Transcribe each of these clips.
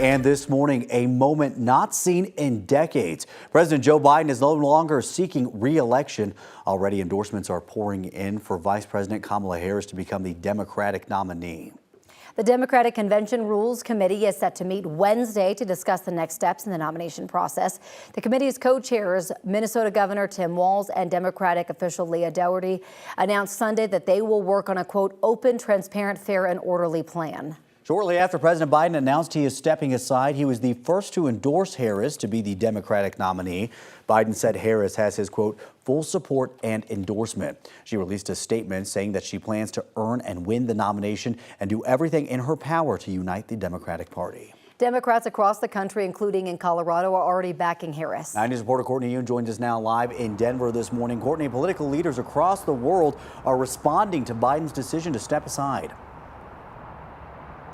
And this morning, a moment not seen in decades. President Joe Biden is no longer seeking re-election. Already endorsements are pouring in for Vice President Kamala Harris to become the Democratic nominee. The Democratic Convention Rules Committee is set to meet Wednesday to discuss the next steps in the nomination process. The committee's co-chairs, Minnesota Governor Tim Walz and Democratic official Leah Dougherty, announced Sunday that they will work on a, quote, open, transparent, fair, and orderly plan. Shortly after President Biden announced he is stepping aside, he was the first to endorse Harris to be the Democratic nominee. Biden said Harris has his, quote, full support and endorsement. She released a statement saying that she plans to earn and win the nomination and do everything in her power to unite the Democratic Party. Democrats across the country, including in Colorado, are already backing Harris. 9 News reporter Courtney Yoon joins us now live in Denver this morning. Courtney, political leaders across the world are responding to Biden's decision to step aside.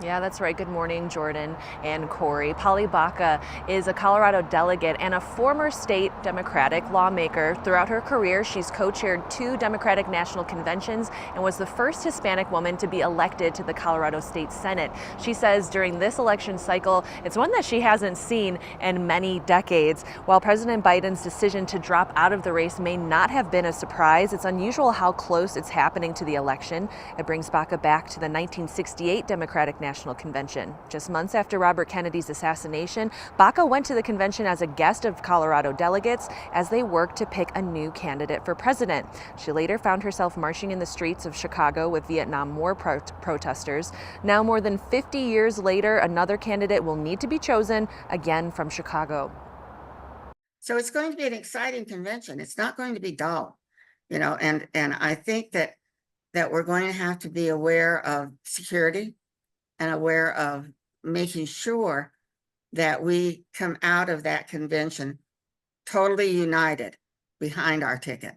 Yeah, that's right. Good morning, Jordan and Corey. Baca is a Colorado delegate and a former state Democratic lawmaker. Throughout her career, she's co-chaired 2 Democratic national conventions and was the first Hispanic woman to be elected to the Colorado State Senate. She says during this election cycle, it's one that she hasn't seen in many decades. While President Biden's decision to drop out of the race may not have been a surprise, it's unusual how close it's happening to the election. It brings Baca back to the 1968 Democratic National Convention. Just months after Robert Kennedy's assassination, Baca went to the convention as a guest of Colorado delegates as they worked to pick a new candidate for president. She later found herself marching in the streets of Chicago with Vietnam War protesters. Now, more than 50 years later, another candidate will need to be chosen, again from Chicago. So it's going to be an exciting convention. It's not going to be dull, and I think that we're going to have to be aware of security and aware of making sure that we come out of that convention totally united behind our ticket.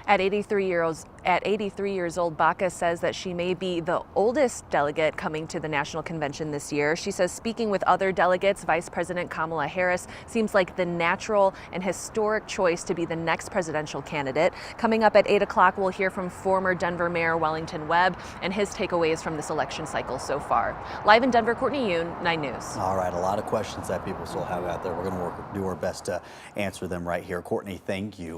At 83 years old, Baca says that she may be the oldest delegate coming to the national convention this year. She says speaking with other delegates, Vice President Kamala Harris seems like the natural and historic choice to be the next presidential candidate. Coming up at 8 o'clock, we'll hear from former Denver Mayor Wellington Webb and his takeaways from this election cycle so far. Live in Denver, Courtney Yoon, 9 News. All right, a lot of questions that people still have out there. We're going to do our best to answer them right here. Courtney, thank you.